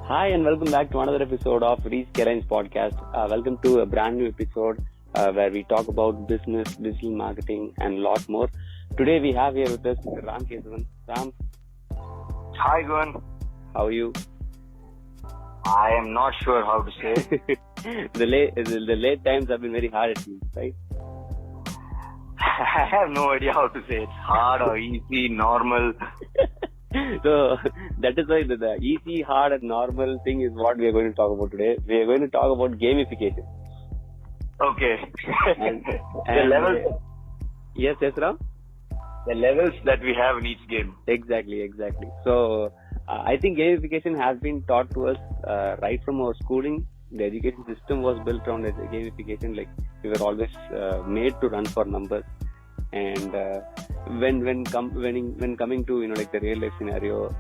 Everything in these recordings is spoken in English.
Hi and welcome back to another episode of Reach Kerrine's podcast. Welcome to a brand new episode where we talk about business, digital marketing and a lot more. Today we have here with us Mr. Ram Kesavan. Ram. Hi Gwen. How are you? I am not sure how to say. The late times have been very hard at you, right? I have no idea how to say it. Hard or easy, normal. So that is why the easy, hard and normal thing is what we are going to talk about today. We are going to talk about gamification. Okay. And the levels. Yes, Ram? The levels that we have in each game. Exactly. So I think gamification has been taught to us right from our schooling. The education system was built around gamification. Like we were always made to run for numbers. And when coming to the real life scenario,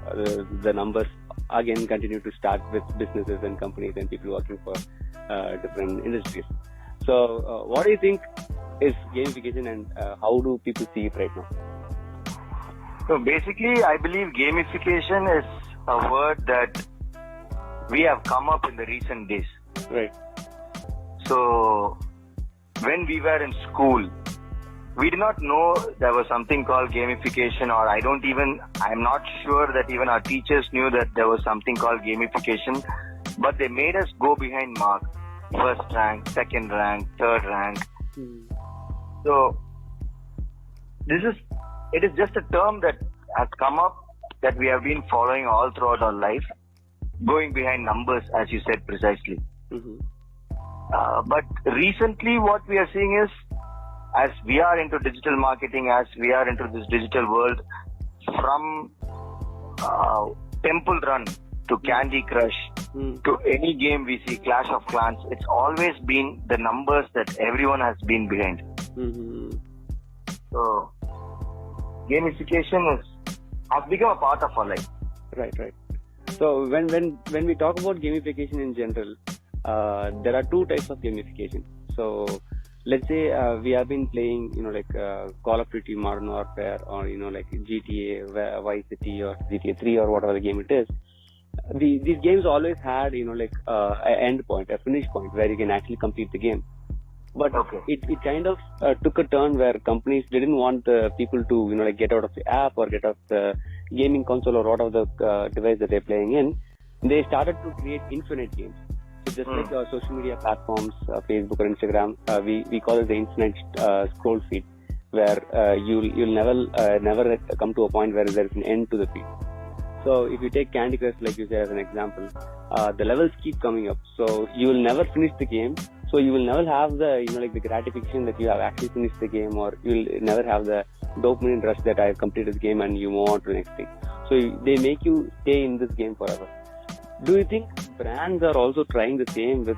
the numbers again continue to start with businesses and companies and people working for different industries. So what do you think is gamification and how do people see it right now? So basically, I believe gamification is a word that we have come up in the recent days. Right. So when we were in school, we did not know there was something called gamification, or I'm not sure that even our teachers knew that there was something called gamification, but they made us go behind mark. First rank, second rank, third rank. So it is just a term that has come up that we have been following all throughout our life, going behind numbers, as you said precisely. But recently what we are seeing is, as we are into digital marketing, as we are into this digital world, from Temple Run to Candy Crush to any game we see, Clash of Clans, it's always been the numbers that everyone has been behind. So gamification has become a part of our life. Right. So when we talk about gamification in general, there are two types of gamification. So let's say we have been playing, Call of Duty Modern Warfare or, GTA Vice City or GTA 3 or whatever the game it is. These games always had, an end point, a finish point where you can actually complete the game. But it kind of took a turn where companies didn't want people to, get out of the app or get out of the gaming console or whatever the device that they're playing in. They started to create infinite games. So just like social media platforms, Facebook or Instagram, we call it the infinite scroll feed, where you'll never come to a point where there is an end to the feed. So if you take Candy Crush, like you said as an example, the levels keep coming up. So you will never finish the game. So you will never have the the gratification that you have actually finished the game, or you will never have the dopamine rush that I have completed the game and you move on to the next thing. So they make you stay in this game forever. Do you think brands are also trying the same with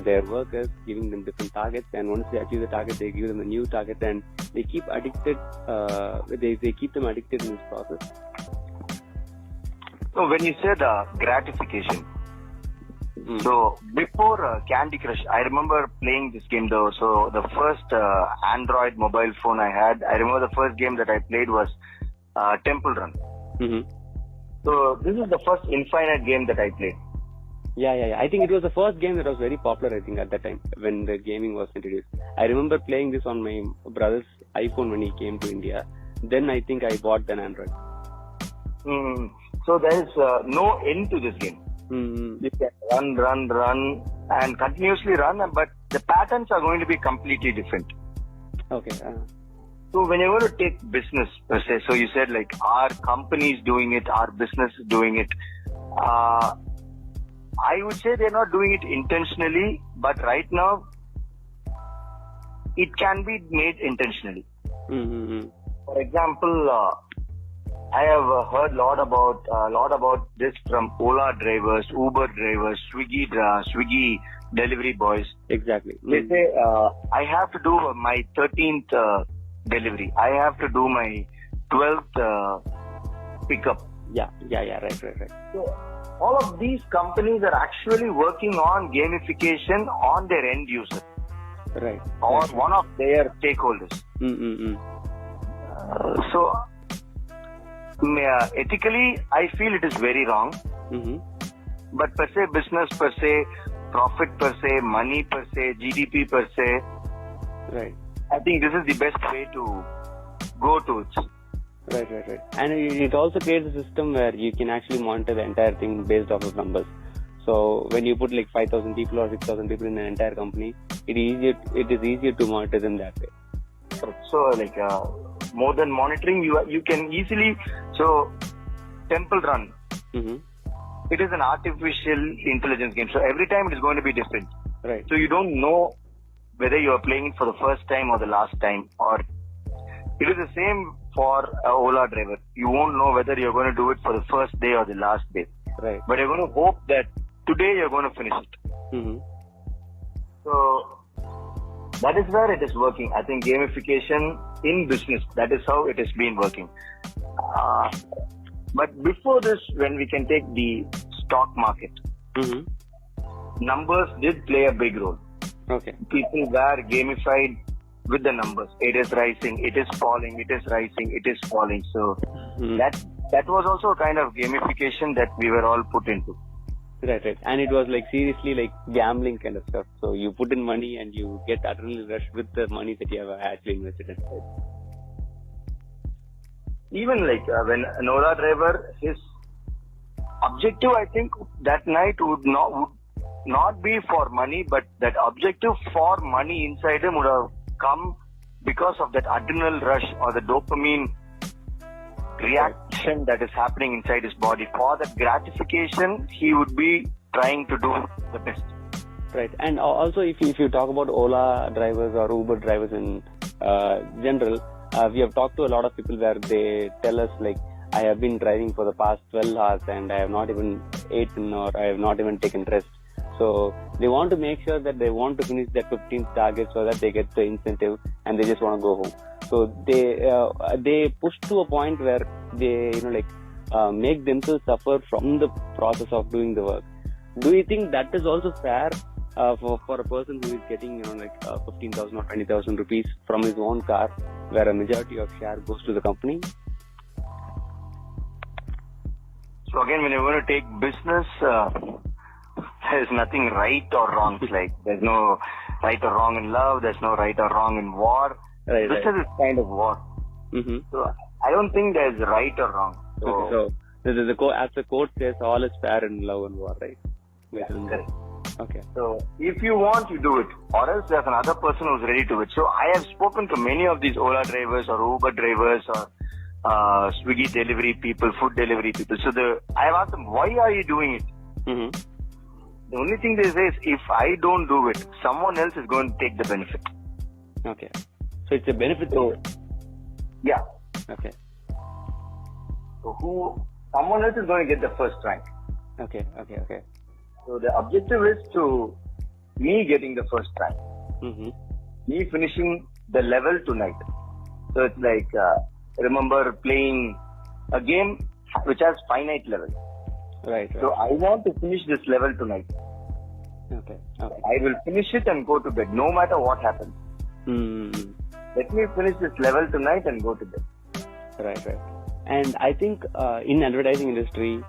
their workers, giving them different targets, and once they achieve the target, they give them a new target, and they keep addicted. They keep them addicted in this process. So when you said gratification, so before Candy Crush, I remember playing this game though. So the first Android mobile phone I had, I remember the first game that I played was Temple Run. So this is the first Infinite game that I played. Yeah. I think it was the first game that was very popular, I think, at that time when the gaming was introduced. I remember playing this on my brother's iPhone when he came to India. Then I think I bought an Android. So there is no end to this game. You can run and continuously run, but the patterns are going to be completely different. Okay. So when you're going to take business per se, so you said like our company is doing it, our business is doing it. I would say they're not doing it intentionally, but right now it can be made intentionally. For example, I have heard a lot about this from Ola drivers, Uber drivers, Swiggy delivery boys. Exactly. They say, I have to do my 13th delivery. I have to do my 12th pickup. Yeah. Right. So all of these companies are actually working on gamification on their end user. Right. Or one of their stakeholders. So ethically, I feel it is very wrong. But per se, business per se, profit per se, money per se, GDP per se, Right. I think this is the best way to go to it. Right. And it also creates a system where you can actually monitor the entire thing based off of numbers. So when you put like 5,000 people or 6,000 people in an entire company, it is easier to monitor them that way. So like more than monitoring, you can easily, so Temple Run, it is an artificial intelligence game. So every time it is going to be different. Right. So you don't know whether you are playing it for the first time or the last time, or it is the same for an Ola driver. You won't know whether you're going to do it for the first day or the last day. Right. But you're going to hope that today you're going to finish it. So that is where it is working. I think gamification in business, that is how it has been working. But before this, when we can take the stock market, numbers did play a big role. Okay. People were gamified with the numbers. It is rising, it is falling, it is rising, it is falling. So that was also a kind of gamification that we were all put into. Right. And it was like seriously like gambling kind of stuff. So you put in money and you get adrenaline rush with the money that you have actually invested in. Even like when an Ola driver, his objective, I think that night would not be for money, but that objective for money inside him would have come because of that adrenal rush or the dopamine reaction that is happening inside his body. For that gratification, he would be trying to do the best. Right. And also if you talk about Ola drivers or Uber drivers in general, we have talked to a lot of people where they tell us like, I have been driving for the past 12 hours and I have not even eaten or I have not even taken rest. So they want to make sure that they want to finish that 15th target so that they get the incentive and they just want to go home. So they push to a point where they make themselves suffer from the process of doing the work. Do you think that is also fair for a person who is getting 15,000 or 20,000 rupees from his own car, where a majority of share goes to the company? So again, when you're going to take business, there's nothing right or wrong. It's like there's no right or wrong in love. There's no right or wrong in war. Business is kind of war. So I don't think there's right or wrong. So as the quote says, all is fair in love and war, right? Yeah, correct. Okay. So if you want, you do it, or else there's another person who's ready to it. So I have spoken to many of these Ola drivers or Uber drivers or Swiggy delivery people, food delivery people. So I have asked them, why are you doing it? The only thing they say is, if I don't do it, someone else is going to take the benefit. Okay. So it's a benefit to it. Yeah. Okay. So someone else is going to get the first rank. Okay. So the objective is to me getting the first rank. Me finishing the level tonight. So it's like, remember playing a game which has finite levels. Right. So I want to finish this level tonight. Okay. I will finish it and go to bed, no matter what happens. Let me finish this level tonight and go to bed. Right. And I think in advertising industry,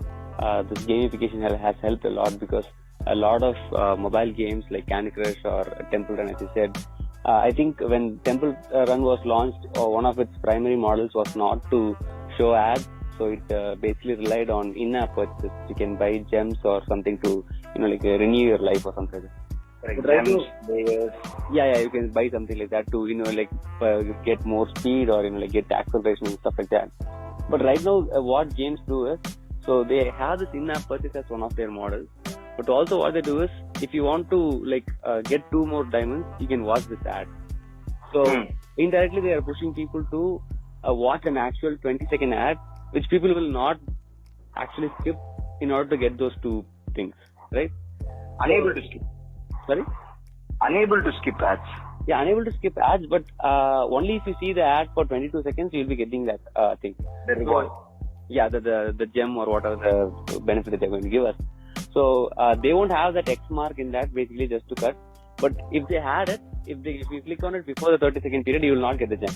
this gamification has helped a lot, because a lot of mobile games like Candy Crush or Temple Run, as you said, I think when Temple Run was launched, one of its primary models was not to show ads. So it basically relied on in-app purchases. You can buy gems or something to, renew your life or something like that. Like gems, players. Yeah, you can buy something like that to, get more speed or, get acceleration and stuff like that. But right now, what games do is, so they have this in-app purchase as one of their models. But also what they do is, if you want to, get 2 more diamonds, you can watch this ad. So indirectly, they are pushing people to watch an actual 20-second ad, which people will not actually skip in order to get those 2 things, right? Unable to skip. Sorry? Unable to skip ads. Yeah, unable to skip ads, but only if you see the ad for 22 seconds, you'll be getting that thing. The reward. Yeah, the gem or whatever the benefit that they're going to give us. So they won't have that X mark in that, basically just to cut. But if they had it, if you click on it before the 30-second period, you will not get the gem.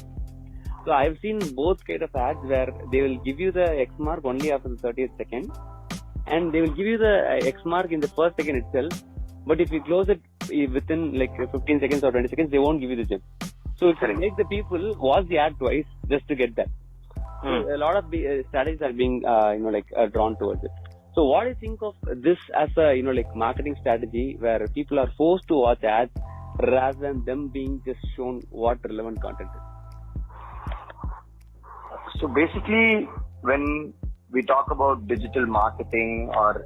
So I've seen both kind of ads where they will give you the X mark only after the 30th second. and they will give you the X mark in the first second itself. But if you close it within like 15 seconds or 20 seconds, they won't give you the gem. So it will make the people watch the ad twice just to get that. So a lot of strategies are being drawn towards it. So what do you think of this as a marketing strategy where people are forced to watch ads rather than them being just shown what relevant content is? So basically, when we talk about digital marketing or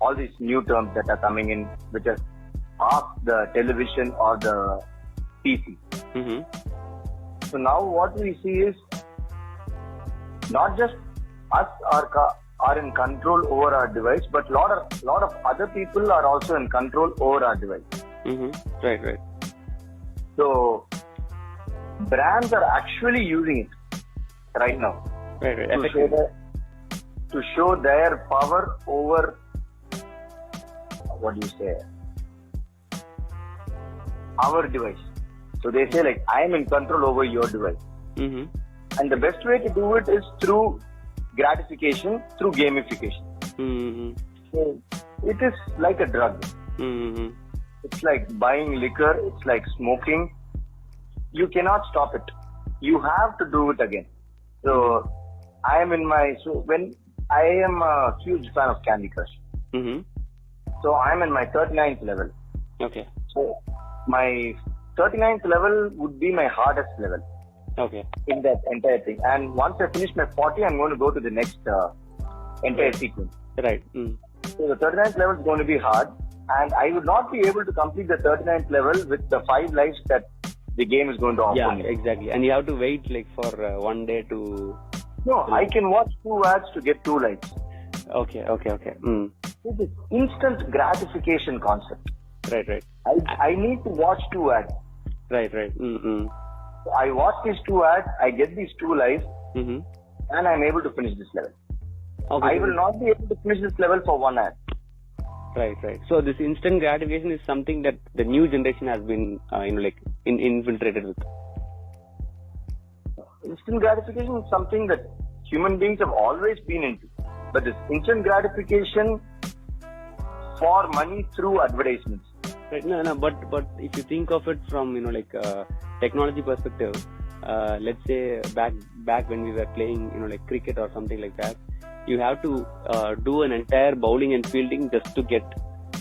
all these new terms that are coming in, which are off the television or the PC. Mm-hmm. So now what we see is not just us are in control over our device, but lot of other people are also in control over our device. Mm-hmm. Right. So brands are actually using it right now. Right. To show their power over, what do you say, our device. So they say like, I am in control over your device. Mm-hmm. And the best way to do it is through gratification, through gamification. Mm-hmm. So it is like a drug. Mm-hmm. It's like buying liquor. It's like smoking. You cannot stop it. You have to do it again. So when I am a huge fan of Candy Crush. Mm-hmm. So I'm in my 39th level. Okay. So my 39th level would be my hardest level. Okay. In that entire thing. And once I finish my 40, I'm going to go to the next entire sequence. Right. So the 39th level is going to be hard. And I would not be able to complete the 39th level with the 5 lives that the game is going to offer me. Yeah, exactly. And you have to wait like for 1 day to... No, I can watch 2 ads to get 2 lives. Okay. It is instant gratification concept. Right. I need to watch 2 ads. Right. Mm-hmm. So I watch these 2 ads, I get these 2 lives, mm-hmm. and I'm able to finish this level. Okay. I will not be able to finish this level for 1 ad. Right. So this instant gratification is something that the new generation has been, infiltrated with. Instant gratification is something that human beings have always been into. But this instant gratification for money through advertisements. Right. No. But if you think of it from technology perspective, let's say back when we were playing cricket or something like that, you have to do an entire bowling and fielding just to get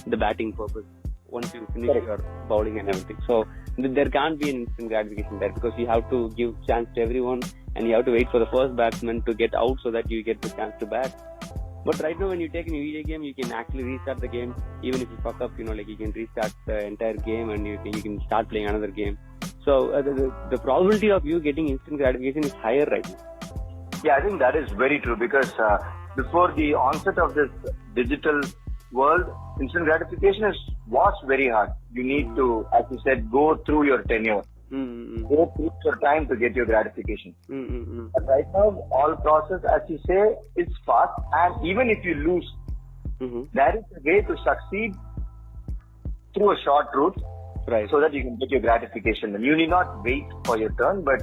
the batting purpose once you finish your bowling and everything. So there can't be an instant gratification there because you have to give chance to everyone and you have to wait for the first batsman to get out so that you get the chance to bat. But right now when you take a video game, you can actually restart the game. Even if you fuck up, you can restart the entire game and you can start playing another game. So the probability of you getting instant gratification is higher right now. Yeah, I think that is very true because before the onset of this digital world, instant gratification was very hard. You need to, as you said, go through your tenure. Mm-hmm. Go through your time to get your gratification. Mm-hmm. But right now, all process, as you say, is fast. And even if you lose, there is a way to succeed through a short route, right? So that you can get your gratification. And you need not wait for your turn, but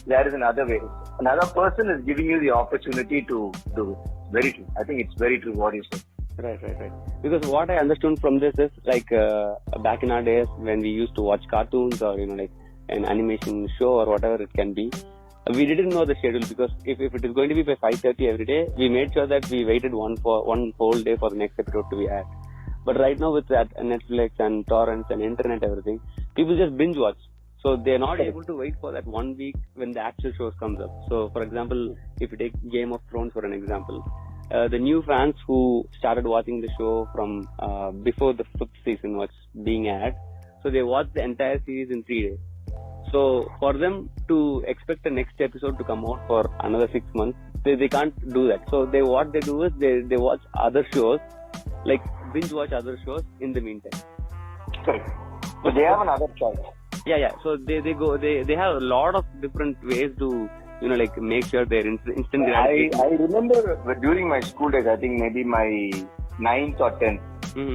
there is another way. Another person is giving you the opportunity to do it. Very true. I think it's very true what you said. Right. Because what I understood from this is back in our days when we used to watch cartoons or an animation show or whatever it can be, we didn't know the schedule because if it is going to be by 5:30 every day, we made sure that we waited one whole day for the next episode to be aired. But right now with that Netflix and torrents and internet everything, people just binge watch. So they're not able to wait for that 1 week when the actual shows comes up. So for example, if you take Game of Thrones for an example, the new fans who started watching the show from before the 5th season was being aired, so they watched the entire series in 3 days. So for them to expect the next episode to come out for another 6 months, they can't do that. So what they do is they watch other shows, like binge watch other shows in the meantime. Correct. So they have another choice. Yeah. So they have a lot of different ways to make sure they're instant gratification. I remember during my school days, I think maybe my 9th or 10th,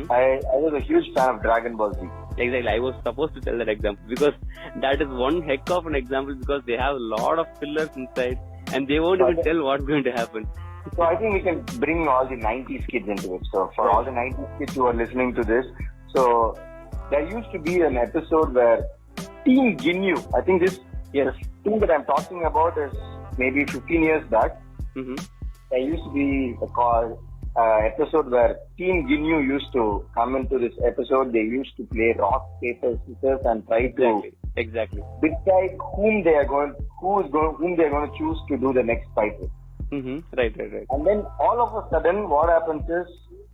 I was a huge fan of Dragon Ball Z. Exactly. I was supposed to tell that example because that is one heck of an example because they have a lot of fillers inside and they won't even tell what's going to happen. So I think we can bring all the 90s kids into it. So for all the 90s kids who are listening to this, so there used to be an episode where Team GNU, I think this thing that I'm talking about is maybe 15 years back. Mm-hmm. There used to be a episode where Team GNU used to come into this episode. They used to play rock, paper, scissors and try to exactly decide whom they are going to choose to do the next fight with. Mm-hmm. Right. And then all of a sudden, what happens is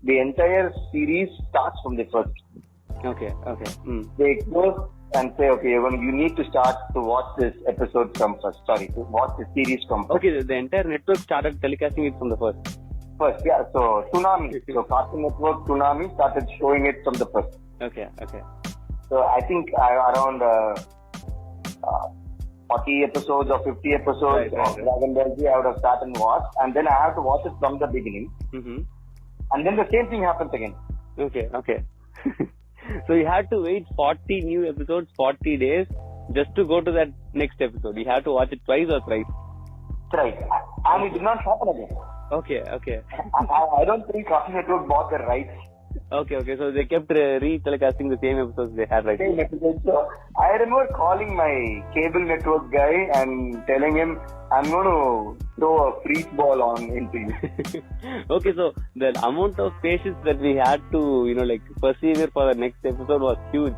the entire series starts from the first. Okay. They go and say, okay, you need to start to watch this episode from first. Sorry, to watch the series from first. Okay, the entire network started telecasting it from the first. First, yeah. So Toonami, so Cartoon Network Toonami started showing it from the first. Okay. So I think around 40 episodes or 50 episodes of Dragon Ball Z I would have started and watched, and then I have to watch it from the beginning. Mm-hmm. And then the same thing happens again. Okay. So you had to wait 40 new episodes, 40 days, just to go to that next episode. You have to watch it twice or thrice. Right. And it did not happen again. Okay. I don't think Cartoon Network bought the rights. Okay. So they kept re-telecasting the same episodes they had, right? Same episodes. So I remember calling my cable network guy and telling him, I'm going to throw a free ball on into you. Okay, so the amount of patience that we had to, persevere for the next episode was huge.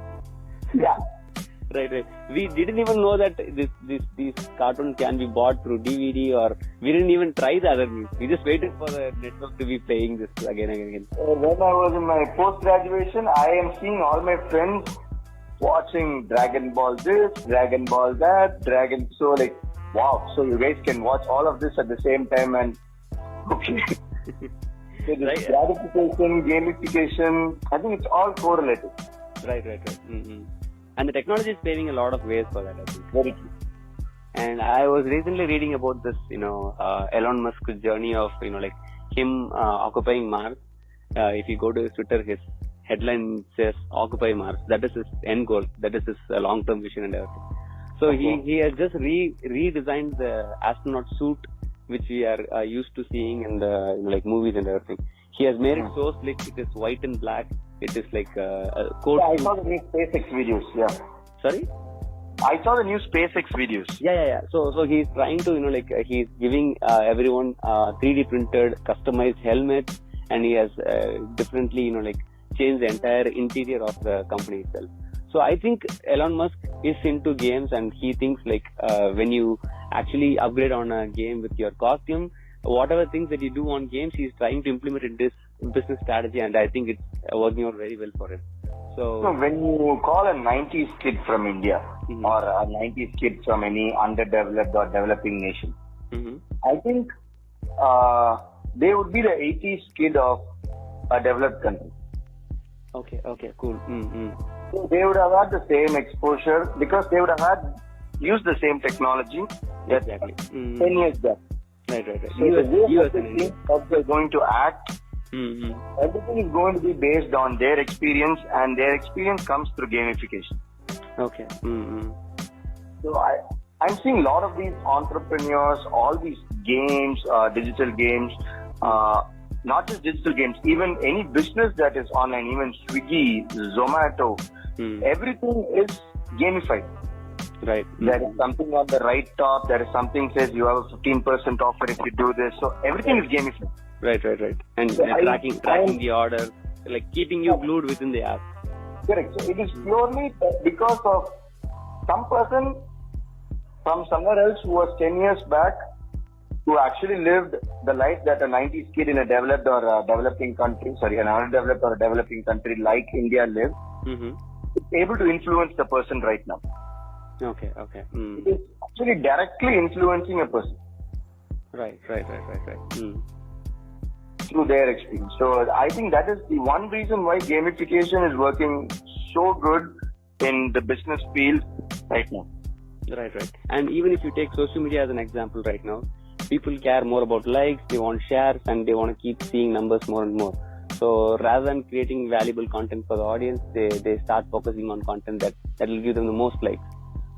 Yeah. Right. We didn't even know that these cartoons can be bought through DVD, or we didn't even try the other means. We just waited for the network to be playing this again and again. When I was in my post-graduation, I am seeing all my friends watching Dragon Ball this, Dragon Ball that, So like, wow. So you guys can watch all of this at the same time and okay. So this gratification, gamification, I think it's all correlated. Right. Mm-hmm. And the technology is paving a lot of ways for that, I think. Very true. And I was recently reading about this, Elon Musk's journey of, him occupying Mars. If you go to his Twitter, his headline says "Occupy Mars." That is his end goal. That is his long-term vision and everything. So he has just redesigned the astronaut suit, which we are used to seeing in the movies and everything. He has made it so slick. It is white and black. It is like a coat. Yeah, I saw the new SpaceX videos. Yeah. Sorry? I saw the new SpaceX videos. Yeah. So he's trying to, he's giving everyone 3D printed, customized helmets, and he has differently, changed the entire interior of the company itself. So I think Elon Musk is into games, and he thinks when you actually upgrade on a game with your costume, whatever things that you do on games, he's trying to implement in this business strategy, and I think it's working out very well for him. So when you call a 90s kid from India or a 90s kid from any underdeveloped or developing nation, I think they would be the 80s kid of a developed country. Okay, cool. So they would have had the same exposure because they would have used the same technology that 10 years back. Right. So the way they're going to act, everything is going to be based on their experience, and their experience comes through gamification. Okay. So I'm seeing a lot of these entrepreneurs, all these games, digital games, not just digital games, even any business that is online, even Swiggy, Zomato, everything is gamified. Right. There is something on the right top. There is something says you have a 15% offer if you do this. So everything is gamified. Right. And so tracking the order, keeping you glued within the app. Correct. So it is purely because of some person from somewhere else who was 10 years back, who actually lived the life that a 90s kid in a developed or a developing country, an undeveloped or a developing country like India lived, is able to influence the person right now. Okay. It is actually directly influencing a person. Right. Through their experience. So I think that is the one reason why gamification is working so good in the business field right now. Right. And even if you take social media as an example right now, people care more about likes, they want shares, and they want to keep seeing numbers more and more. So rather than creating valuable content for the audience, they start focusing on content that will give them the most likes.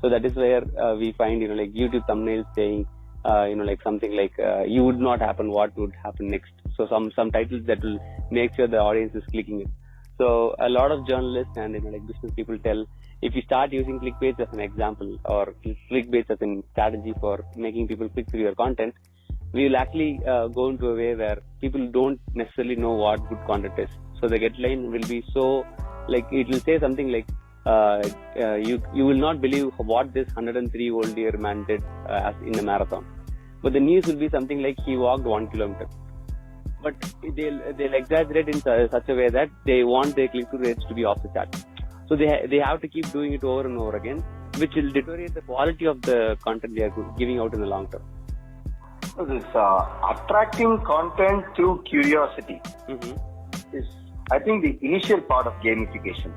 So that is where we find, YouTube thumbnails saying like something like you would not happen, what would happen next. So some titles that will make sure the audience is clicking it. So a lot of journalists and like business people tell, if you start using clickbait as an example or clickbait as a strategy for making people click through your content, we will actually go into a way where people don't necessarily know what good content is. So the headline will be so, like, it will say something like, you will not believe what this 103-year-old man did as in a marathon. But the news will be something like he walked 1 kilometer. But they'll exaggerate in such a way that they want their click-through rates to be off the chart. So they have to keep doing it over and over again, which will deteriorate the quality of the content they are giving out in the long term. So this attracting content through curiosity is, I think, the initial part of gamification.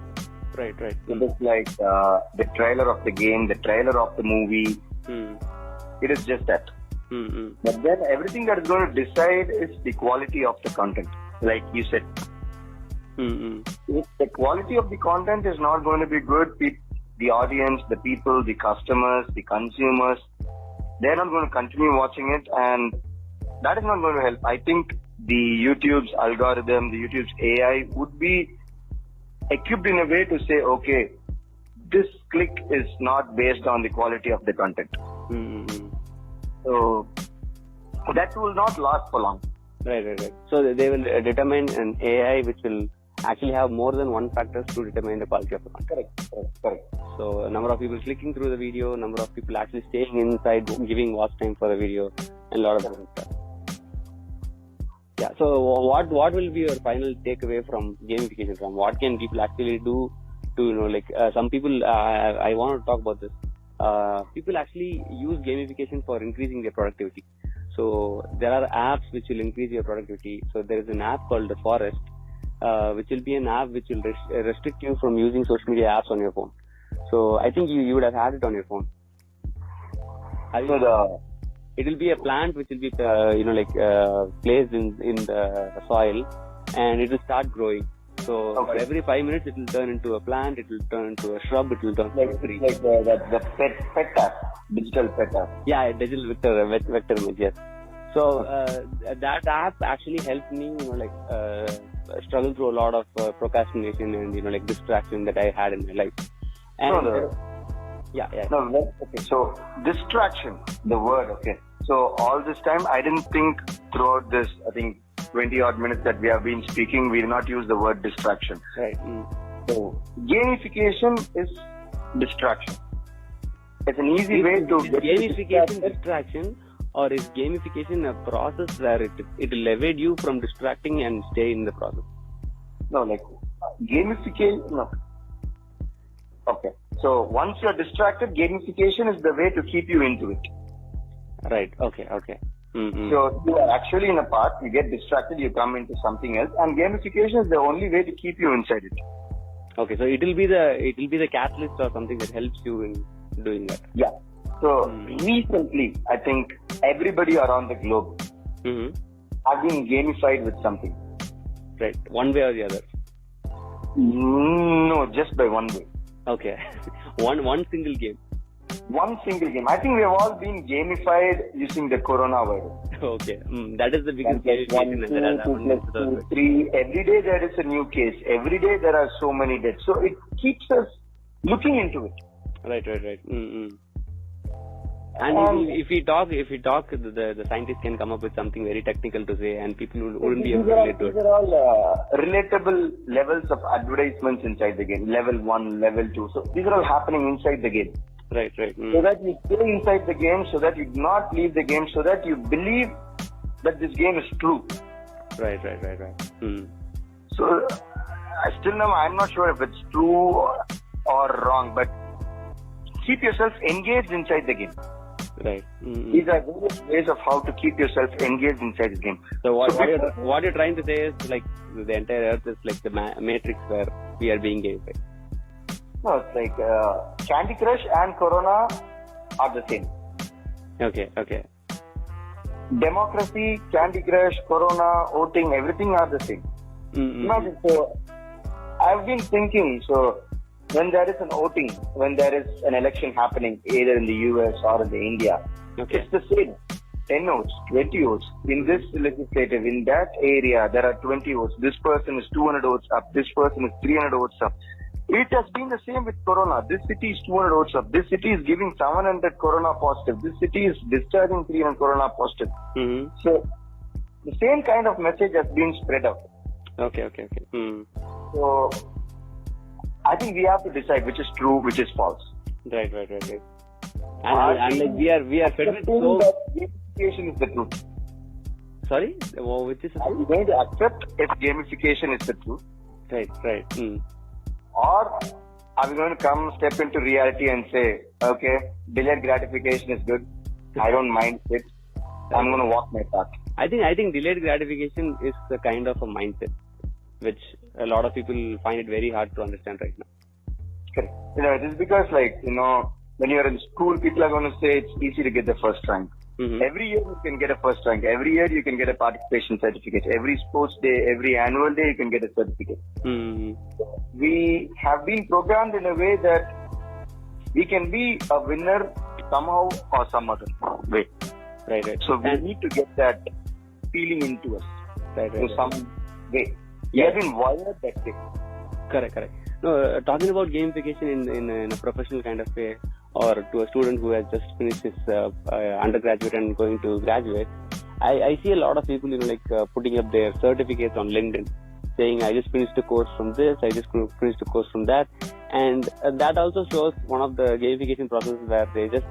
Right. It is like the trailer of the game, the trailer of the movie. It is just that. But then everything that is going to decide is the quality of the content, like you said. If the quality of the content is not going to be good, the audience, the people, the customers, the consumers, they're not going to continue watching it, and that is not going to help. I think the YouTube's algorithm, the YouTube's AI would be equipped in a way to say, okay, this click is not based on the quality of the content. So that will not last for long. Right. So they will determine an AI which will actually have more than one factors to determine the quality of the content. Correct. So number of people clicking through the video, number of people actually staying inside, giving watch time for the video, and a lot of different stuff. Yeah. So what will be your final takeaway from gamification? From what can people actually do to some people? I want to talk about this. People actually use gamification for increasing their productivity. So there are apps which will increase your productivity. So there is an app called The Forest, which will be an app which will restrict you from using social media apps on your phone. So I think you would have had it on your phone. It will be a plant which will be placed in the soil, and it will start growing. So every 5 minutes it will turn into a plant, it will turn into a shrub, it will turn into a tree. Like the pet app, digital pet app. Yeah, digital vector image, yes. So that app actually helped me, struggle through a lot of procrastination and distraction that I had in my life. And okay. So distraction, the word. Okay. So all this time, I didn't think throughout this, I think 20 odd minutes that we have been speaking, we did not use the word distraction. Right. So gamification is distraction. It's an easy way to get gamification distraction, or is gamification a process where it will evade you from distracting and stay in the process? No, gamification. No. Okay. So once you are distracted, gamification is the way to keep you into it. Right. Okay. So you are actually in a path, you get distracted, you come into something else, and gamification is the only way to keep you inside it. Okay, so it will be the catalyst or something that helps you in doing that. Yeah. So recently, I think everybody around the globe have been gamified with something. Right. One way or the other? No, just by one way. Okay. One single game. One single game. I think we have all been gamified using the coronavirus. Okay. That is the biggest gamification. 1, 2, 3. Every day there is a new case. Every day there are so many deaths. So it keeps us looking into it. Right. And if we talk, the scientists can come up with something very technical to say, and people wouldn't be able to relate to it. These are all relatable levels of advertisements inside the game. Level 1, level 2. So these are all happening inside the game. Right. So that you stay inside the game, so that you do not leave the game, so that you believe that this game is true. Right. So I'm not sure if it's true or wrong, but keep yourself engaged inside the game. Right. These are various ways of how to keep yourself engaged inside the game. So what you're trying to say is the entire earth is like the matrix where we are being gamified. No, it's like Candy Crush and Corona are the same. Okay. Democracy, Candy Crush, Corona, voting, everything are the same. Imagine, so I've been thinking, so when there is an voting, when there is an election happening, either in the US or in India, it's the same. 10 votes, 20 votes. In this legislative, in that area, there are 20 votes. This person is 200 votes up. This person is 300 votes up. It has been the same with Corona. This city is 200 votes up. This city is giving 700 Corona positive. This city is discharging 300 Corona positive. Mm-hmm. So, the same kind of message has been spread out. Okay. Mm. So, I think we have to decide which is true, which is false. Right. And like we are fed with so. That gamification is the truth. Sorry, which is the Are truth? you going to accept if gamification is the truth? Right. Mm. Or are we going to step into reality and say, okay, delayed gratification is good. I don't mind it. I'm going to walk my path. I think delayed gratification is a kind of a mindset, which a lot of people find it very hard to understand right now. Correct. It is because when you're in school, people are going to say it's easy to get the first rank. Mm-hmm. Every year you can get a first rank. Every year you can get a participation certificate. Every sports day, every annual day you can get a certificate. Mm-hmm. We have been programmed in a way that we can be a winner somehow or some other way. Right. So we need to get that feeling into us. Right. Some way. We have been wired that way. Correct. No, talking about gamification in a professional kind of way, or to a student who has just finished his undergraduate and going to graduate, I see a lot of people putting up their certificates on LinkedIn, saying I just finished a course from this, I just finished a course from that, and that also shows one of the gamification processes where they just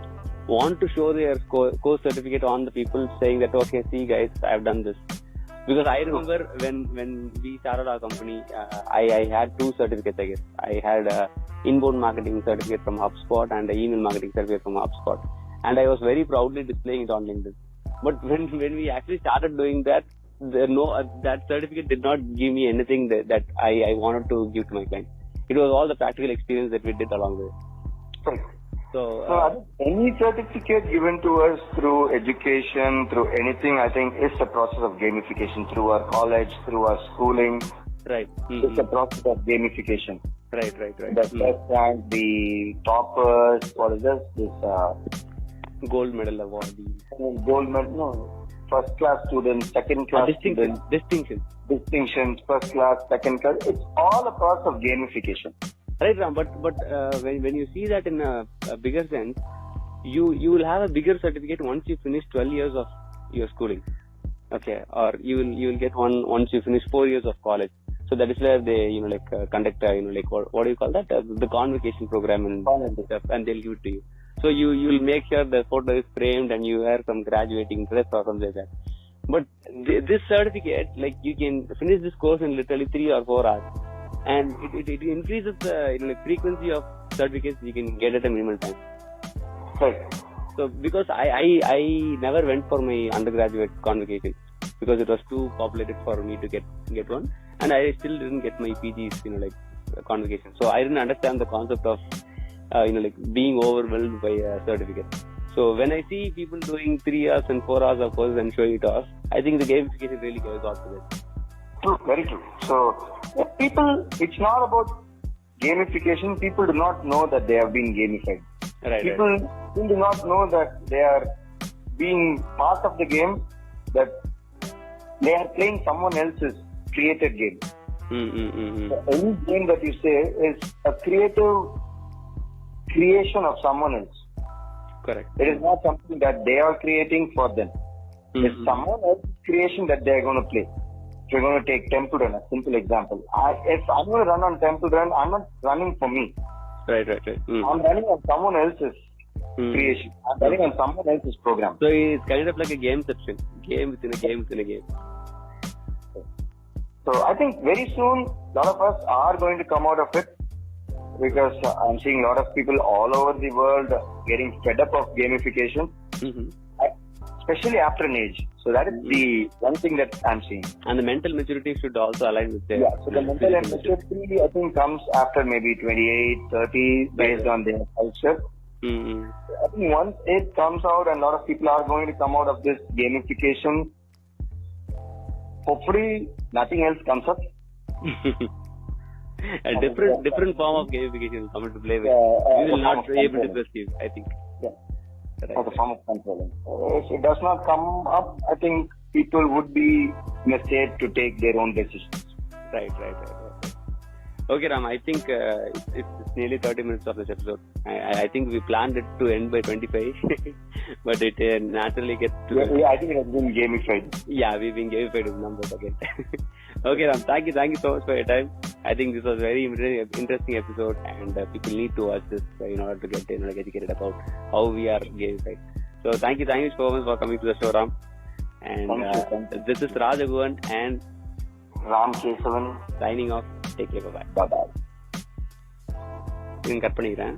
want to show their course certificate on the people, saying that okay, see guys, I've done this. Because I remember when we started our company, I had two certificates, I guess. I had an inbound marketing certificate from HubSpot and an email marketing certificate from HubSpot. And I was very proudly displaying it on LinkedIn. But when we actually started doing that, that certificate did not give me anything that I wanted to give to my client. It was all the practical experience that we did along the way. Right. So I think any certificate given to us through education, through anything, I think is a process of gamification through our college, through our schooling. Right. Mm-hmm. It's a process of gamification. Right. The first rank, the toppers, what is this? Gold medal awardee. Gold medal, no. First class students, second class students. Distinctions, first class, second class. It's all a process of gamification. Right, Ram, but when you see that in a bigger sense, you will have a bigger certificate once you finish 12 years of your schooling, okay, or you will get one once you finish 4 years of college. So that is where they conduct what do you call that, the convocation program and stuff, and they'll give it to you. So you will make sure the photo is framed and you wear some graduating dress or something like that. But this certificate, you can finish this course in literally 3 or 4 hours. And it increases the frequency of certificates you can get at a minimal time. Right. So because I never went for my undergraduate convocation because it was too populated for me to get one, and I still didn't get my PG's convocation. So I didn't understand the concept of being overwhelmed by a certificate. So when I see people doing 3 hours and 4 hours of courses and showing it off, I think the gamification really goes off to this. True, very true. So, it's not about gamification. People do not know that they have been gamified. Right. People do not know that they are being part of the game, that they are playing someone else's created game. Mm-hmm. So any game that you say is a creative creation of someone else. Correct. It is not something that they are creating for them. Mm-hmm. It's someone else's creation that they are going to play. We're going to take Temple Run, a simple example. If I'm going to run on Temple Run, I'm not running for me. Right. Mm-hmm. I'm running on someone else's creation. I'm running on someone else's program. So it's kind of like a gameception. Game within a game within a game. So I think very soon, a lot of us are going to come out of it, because I'm seeing a lot of people all over the world getting fed up of gamification. Mm-hmm. Especially after an age. So that is the one thing that I'm seeing. And the mental maturity should also align with their... Yeah, so the mental maturity I think comes after maybe 28, 30 based on their culture. Mm-hmm. I think once it comes out and a lot of people are going to come out of this gamification, hopefully nothing else comes up. A different form of gamification will come into play with. We will not be able to perceive, I think. Yeah. as a form of controlling. If it does not come up, I think people would be in a state to take their own decisions. Right. Okay, Ram, I think it's nearly 30 minutes of this episode. I think we planned it to end by 25, but it naturally gets to... Yeah, I think it has been gamified. Yeah, we've been gamified with numbers again. Okay, Ram, thank you so much for your time. I think this was a very interesting episode, and people need to watch this in order to get educated about how we are gamified. So thank you so much for coming to the show, Ram. And Thank you. This is Raj Aguvan and Ram Kesavan. Signing off. Take care. Bye. Bye-bye. Cut பண்ணிக்கிறேன்.